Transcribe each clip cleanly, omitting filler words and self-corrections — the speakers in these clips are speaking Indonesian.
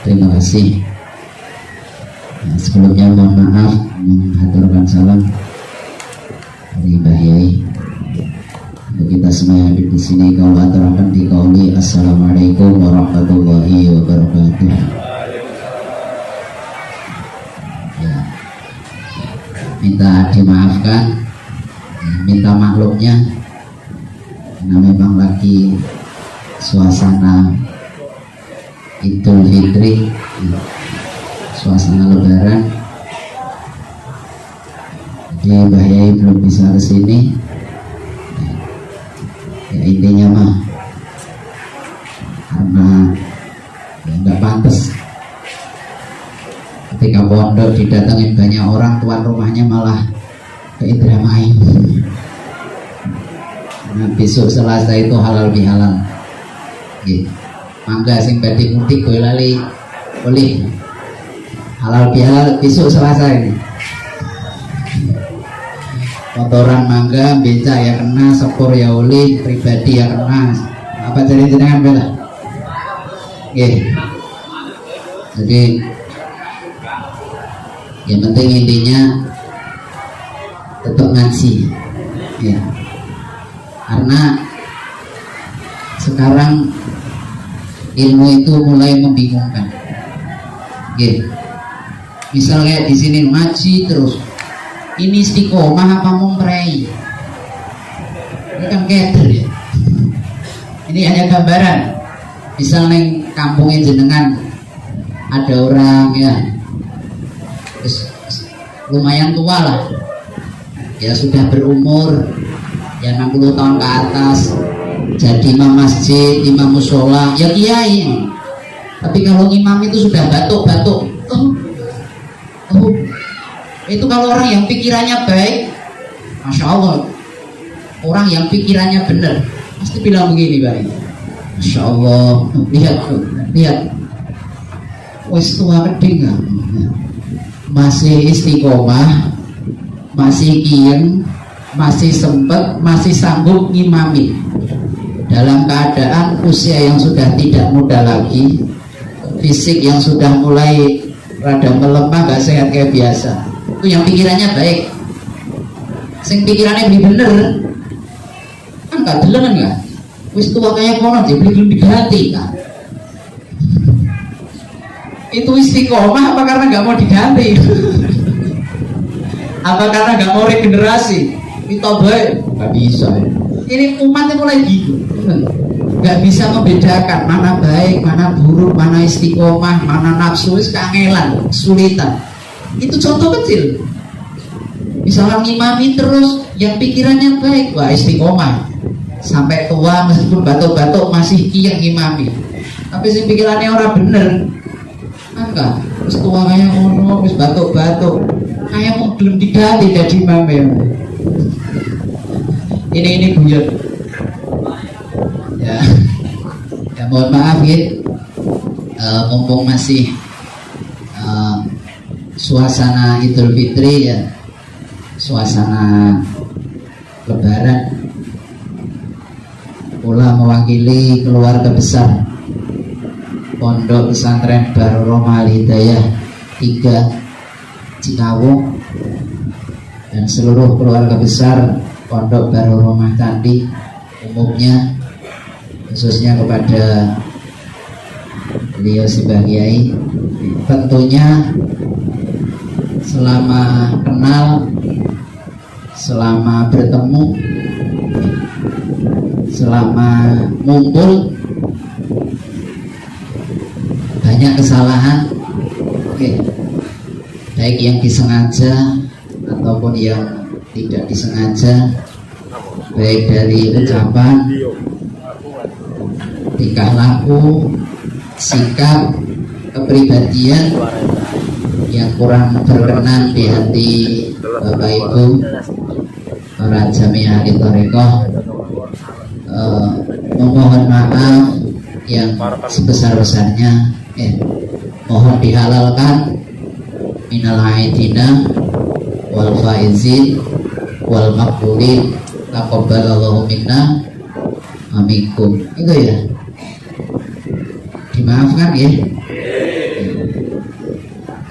Terima kasih. Nah, sebelumnya mohon maaf mengaturkan salam dari Mbah Yai. Untuk kita semua yang hadir di sini, kau aturakan di kauli assalamualaikum warahmatullahi wabarakatuh. Ya, minta dimaafkan, minta maklumnya, karena memang lagi suasana Idul Fitri, suasana Lebaran. Jadi Mbah Yai belum bisa kesini. Ya intinya mah karena ya nggak pantas ketika pondok didatengin banyak orang, tuan rumahnya malah ke Indramayu. Nah, besok Selasa itu halal bihalal. Gitu. Mangga sing badhe mudik kowe lali oleh halal bihalal besok Selasa ini. Kotoran mangga, beca ya kena, sepur ya oleh, pribadi ya kena. Apa jadi jenengan bela? Jadi yang penting intinya tetap ngaji, ya. Karena sekarang ilmu itu mulai membingungkan. Misal kayak di sini ngaji terus, ini istiqomah apa memprei? Ini kan keder ya. Ini hanya gambaran. Misal neng kampungnya jenengan ada orang ya, terus lumayan tua lah, ya sudah berumur, ya 60 tahun ke atas, jadi imam masjid, imam musola, ya kiai. Tapi kalau imam itu sudah batuk-batuk, itu kalau orang yang pikirannya baik, masya Allah, orang yang pikirannya benar pasti bilang begini, Bang. Masya Allah, lihat, wis tua keding, masih istiqomah, masih kien, masih sempet, masih sanggup ngimami dalam keadaan usia yang sudah tidak muda lagi, fisik yang sudah mulai rada melemah, gak sehat kayak biasa. Itu yang pikirannya baik. Sing pikirannya bener kan gak delengan kan? Wis tua kayak kono dibeli diganti kan? Itu istiqomah apa karena gak mau diganti? Apa karena gak mau regenerasi? Kita baik, gak bisa. Ini umatnya mulai gitu, gak bisa membedakan mana baik, mana buruk, mana istiqomah, mana nafsu, kangelan, kesulitan. Itu contoh kecil. Misalnya ngimami terus, yang pikirannya baik, wah istiqomah sampai tua meskipun batuk-batuk masih kiyang ngimami. Tapi si pikirannya orang bener, enggak, terus tua kayak ngono, terus batuk-batuk, kayak mau belum diganti jadi imam. Ini buyut. Ya, ya mohon maaf gitu. Mumpung masih suasana Idul Fitri ya, suasana Lebaran, pula mewakili keluarga besar Pondok Pesantren Darul Rohmah Al Hidayah 3 Cikawung dan seluruh keluarga besar Pondok Darul Rohmah Candi umumnya, khususnya kepada beliau sebagai tentunya selama kenal, selama bertemu, selama ngumpul banyak kesalahan, baik yang disengaja ataupun yang tidak disengaja, baik dari ucapan, tingkah laku, sikap, kepribadian yang kurang berkenan di hati Bapak Ibu para jamiah di Thariqah. Memohon maaf yang sebesar-besarnya, mohon dihalalkan minal aidina wal faizin wal maqbulin taqabbalallahu minna amikum. Itu ya, dimaafkan ya.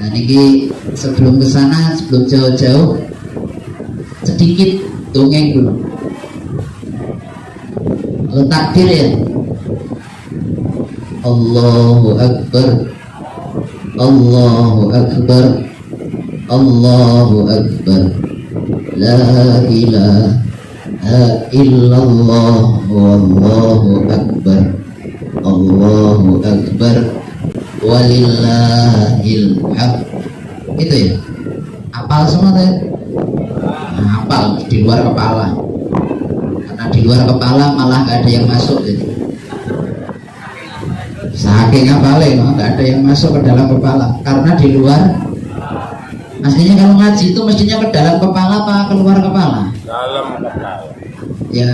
Nah niki sebelum kesana, sebelum jauh-jauh, sedikit dongeng dulu. Kalau takbir ya, Allahu Akbar, Allahu Akbar, Allahu Akbar, La ilaha illallah, Wallahu Akbar, Allahu Akbar, walillahil hamd. Itu ya, hafal semua tuh. Nah, hafal di luar kepala, karena di luar kepala malah gak ada yang masuk jadi. Saking hafalnya gak ada yang masuk ke dalam kepala, karena di luar. Aslinya kalau ngaji itu mestinya ke dalam kepala apa keluar kepala? Dalam kepala. Ya,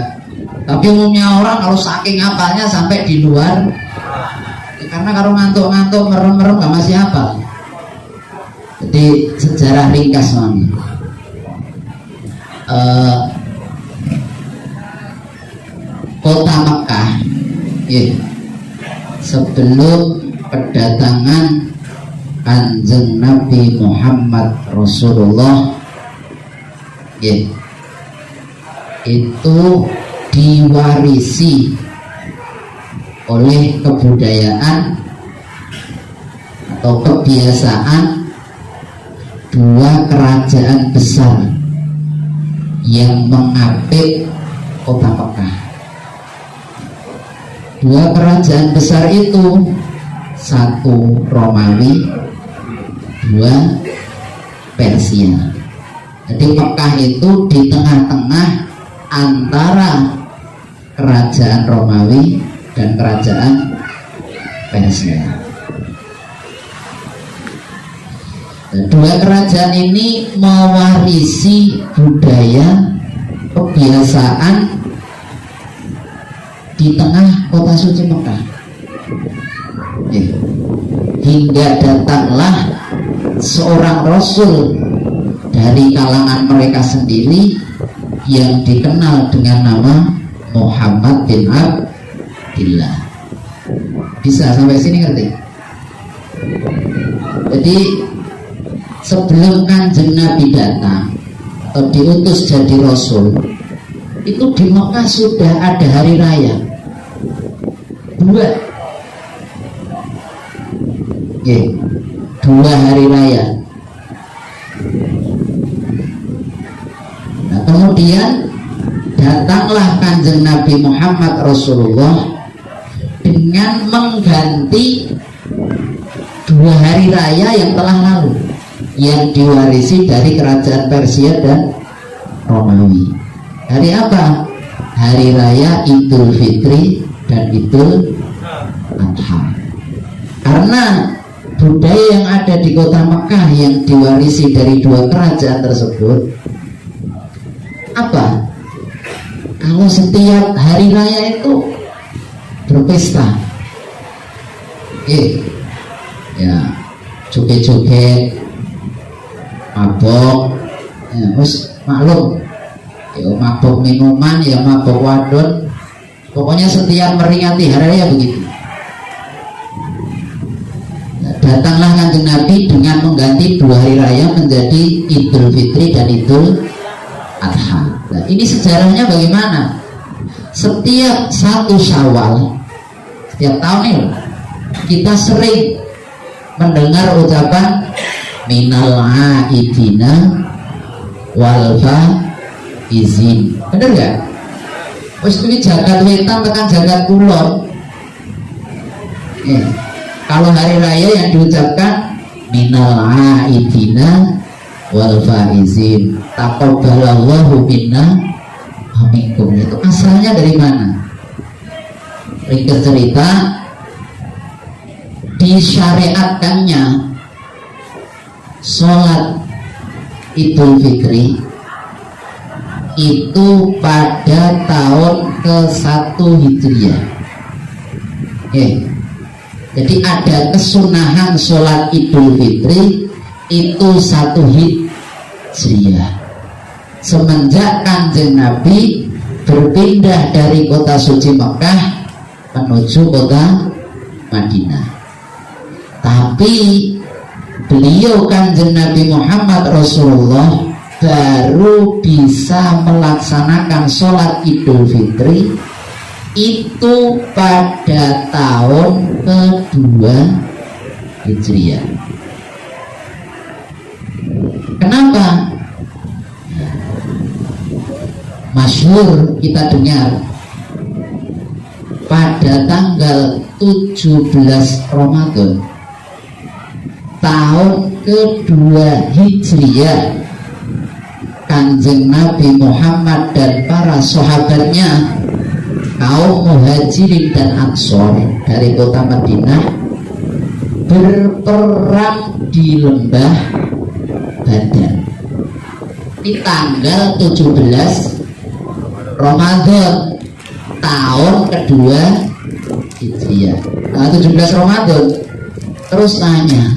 tapi umumnya orang kalau saking hafalnya sampai di luar. Karena kalau ngantuk-ngantuk merem-merem gak masih hafal. Jadi sejarah ringkas namanya. Kota Mekah ya, sebelum kedatangan Kanjeng Nabi Muhammad Rasulullah ya, itu diwarisi oleh kebudayaan atau kebiasaan dua kerajaan besar yang mengapit kota Mekah. Dua kerajaan besar itu, satu Romawi, dua Persia. Jadi Mekah itu di tengah-tengah antara kerajaan Romawi dan kerajaan Persia. Dua kerajaan ini mewarisi budaya kebiasaan di tengah kota suci Mekah. Hingga datanglah seorang rasul dari kalangan mereka sendiri yang dikenal dengan nama Muhammad bin Abdillah. Bisa sampai sini ngerti? Jadi sebelum Kanjeng Nabi datang atau diutus jadi rasul, itu di Mekah sudah ada hari raya dua hari raya. Nah, kemudian datanglah Kanjeng Nabi Muhammad Rasulullah dengan mengganti dua hari raya yang telah lalu, yang diwarisi dari kerajaan Persia dan Romawi. Hari apa? Hari raya Idul Fitri dan Idul Adha. Karena budaya yang ada di kota Mekah yang diwarisi dari dua kerajaan tersebut, apa? Kalau setiap hari raya itu berpesta, ya, joget-joget, mabok, ya, terus maklum, ya, mabok minuman, ya mabok wadon, pokoknya setiap meringati hari raya begitu. Datanglah Kanjeng Nabi dengan mengganti dua hari raya menjadi Idul Fitri dan Idul Adha. Nah, ini sejarahnya bagaimana? Setiap 1 Syawal, setiap tahun ini kita sering mendengar ucapan minal aidina wal faizin. Bener gak? Wis kuwi jagat wetan tekan jagat kulon. Kalau hari raya yang diucapkan minal aidina wal faizin, taqabbalallahu minna wa minkum, itu asalnya dari mana? Ringkas cerita, disyariatkannya sholat Idul Fitri itu pada tahun ke-1 Hijriah. Jadi ada kesunahan sholat Idul Fitri itu 1 Hijriah. Semenjak Kanjeng Nabi berpindah dari kota suci Mekah menuju kota Madinah. Tapi beliau Kanjeng Nabi Muhammad Rasulullah baru bisa melaksanakan sholat Idul Fitri itu pada tahun kedua Hijriah. Kenapa? Masyhur kita dengar pada tanggal 17 Ramadan tahun kedua Hijriah, Kanjeng Nabi Muhammad dan para sahabatnya kaum Muhajirin dan Ansor dari kota Madinah berperang di lembah Badar di tanggal 17 Ramadan tahun kedua Hijriah. Nah, 17 Ramadan. Terus tanya,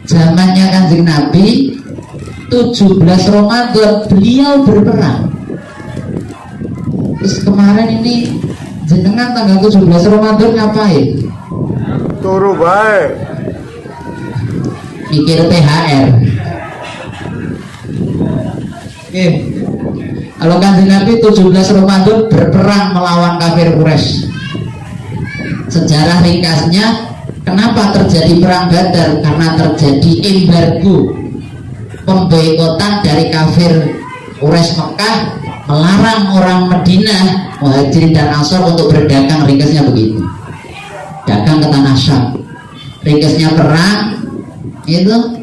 zamannya Kanjeng Nabi 17 Ramadan beliau berperang. Terus kemarin ini jenengan tanggal 17 Ramadan ngapain? Turu baik. Mikir THR. Oke. Kalau Kanjeng Nabi 17 Ramadan berperang melawan kafir Quraisy. Sejarah ringkasnya, kenapa terjadi perang Badar? Karena terjadi embargo, pemboikotan dari kafir Quraisy Mekah melarang orang Madinah, Muhajirin dan Ansor untuk berdagang. Ringkasnya begitu. Dagang ke tanah Syam. Ringkasnya perang itu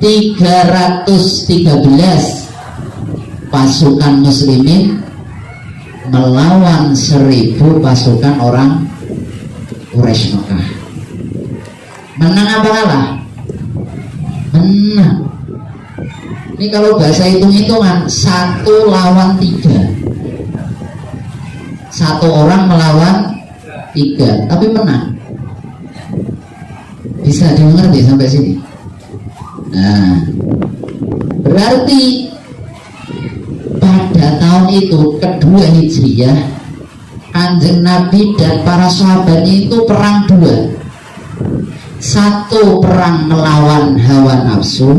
313 pasukan muslimin melawan 1000 pasukan orang Quraisy Mekah. Menang apa kalah? Menang. Ini kalau bahasa hitung-hitungan 1 lawan 3. 1 orang melawan 3, tapi menang. Bisa dimengerti sampai sini? Nah, berarti pada tahun itu kedua Hijriah, Kanjeng Nabi dan para sahabatnya itu perang 2. 1 perang melawan hawa nafsu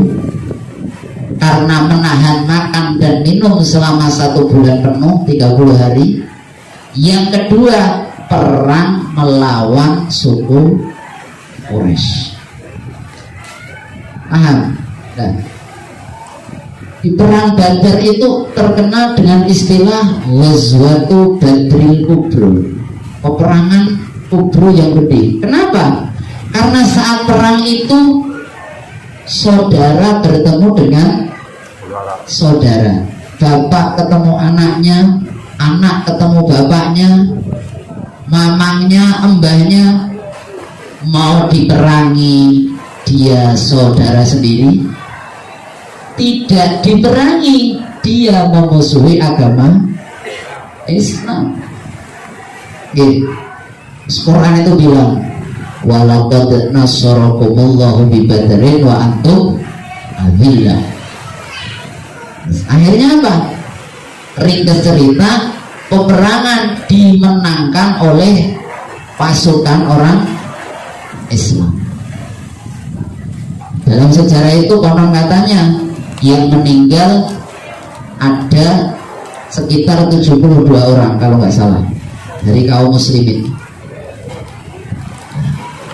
karena menahan makan dan minum selama 1 bulan penuh 30 hari. Yang kedua perang melawan suku Quraisy. Paham? Nah, di perang Badar itu terkenal dengan istilah Ghazwatu Badril Kubro, peperangan Kubro yang gede. Kenapa? Karena saat perang itu saudara bertemu dengan saudara, bapak ketemu anaknya, anak ketemu bapaknya, mamangnya, embahnya. Mau diperangi, dia saudara sendiri. Tidak diperangi, dia memusuhi agama Islam. Quran itu bilang, walaqad nasarakumullahu bi badrin wa antum adillah. Akhirnya apa? Ringkas cerita, peperangan dimenangkan oleh pasukan orang Islam. Dalam sejarah itu konon katanya yang meninggal ada sekitar 72 orang kalau nggak salah dari kaum muslimin.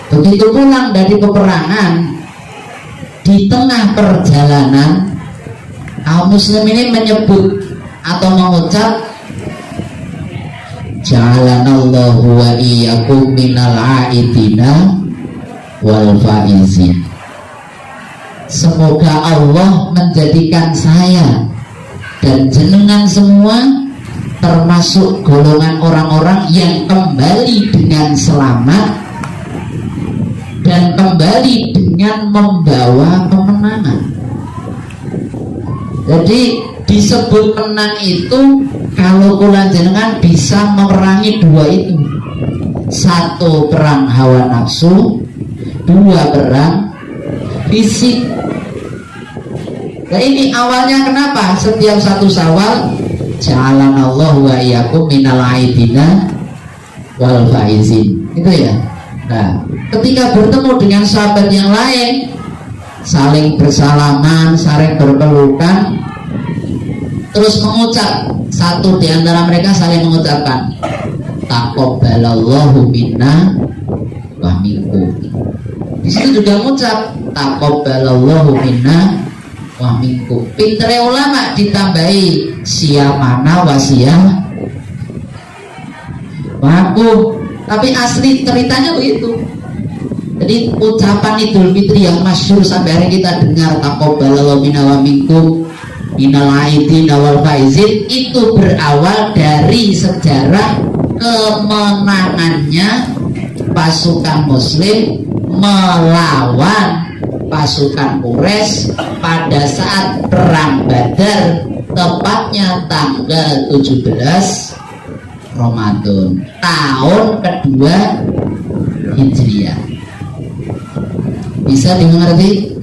Begitu pulang dari peperangan, di tengah perjalanan kaum muslim ini menyebut atau mengucap, ja'alanallahu wa iyyakum minal aidina wal faizin. Semoga Allah menjadikan saya dan jenengan semua termasuk golongan orang-orang yang kembali dengan selamat dan kembali dengan membawa kemenangan. Jadi disebut menang itu kalau kula jenengan bisa memerangi 2 itu. 1 perang hawa nafsu, 2 perang fisik. Nah ini awalnya kenapa setiap 1 Syawal ja'alanallahu wa iyyakum minal aidina wal faizin, itu ya. Nah ketika bertemu dengan sahabat yang lain saling bersalaman, saling berpelukan, terus mengucap, satu di antara mereka saling mengucapkan taqabbalallahu minna wa minkum. Di situ juga mengucap taqabbalallahu minna wa minkum. Pintere ulama ditambahi siyamana wa siyamakum. Tapi asli ceritanya begitu. Jadi ucapan Idul Fitri yang masyhur sampai hari kita dengar taqabbalallahu minna wa minkum minal aidin wal faizin itu berawal dari sejarah kemenangannya pasukan muslim melawan pasukan Quraisy pada saat perang Badar, tepatnya tanggal 17 Ramadan tahun kedua Hijriah. Bisa dimengerti?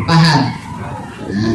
Paham?